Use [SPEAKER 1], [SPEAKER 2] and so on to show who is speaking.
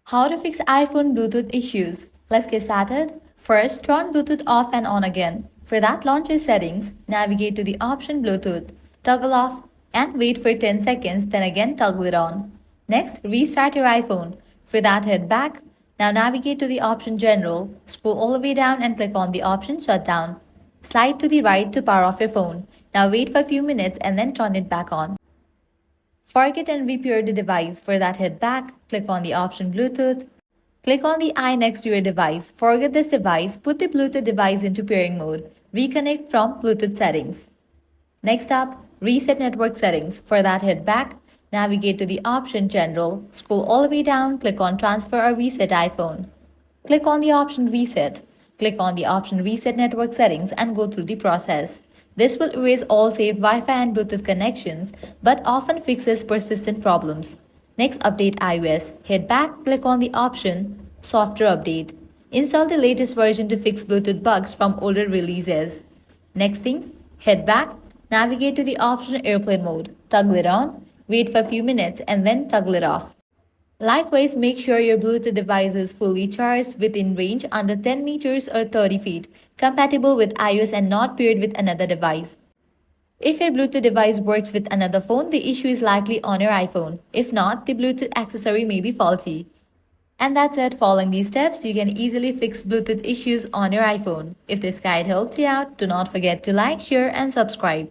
[SPEAKER 1] How to fix iPhone Bluetooth issues. Let's get started. First, turn Bluetooth off and on again. For that, launch your settings, navigate to the option Bluetooth, toggle off, and wait for 10 seconds, then again toggle it on. Next, restart your iPhone. For that, head back. Now navigate to the option General, scroll all the way down and click on the option Shutdown. Slide to the right to power off your phone. Now wait for a few minutes and then turn it back on. Forget and repair the device. For that, head back, click on the option Bluetooth. Click on the eye next to your device. Forget this device, put the Bluetooth device into pairing mode. Reconnect from Bluetooth settings. Next up, reset network settings. For that, head back, navigate to the option General, scroll all the way down, click on Transfer or Reset iPhone. Click on the option Reset. Click on the option Reset Network Settings and go through the process. This will erase all saved Wi-Fi and Bluetooth connections, but often fixes persistent problems. Next, update iOS. Head back, click on the option Software Update. Install the latest version to fix Bluetooth bugs from older releases. Next thing, head back, navigate to the option Airplane Mode. Toggle it on, wait for a few minutes and then toggle it off. Likewise, make sure your Bluetooth device is fully charged within range under 10 meters or 30 feet, compatible with iOS and not paired with another device. If your Bluetooth device works with another phone, the issue is likely on your iPhone. If not, the Bluetooth accessory may be faulty. And that's it. Following these steps, you can easily fix Bluetooth issues on your iPhone. If this guide helped you out, do not forget to like, share, and subscribe.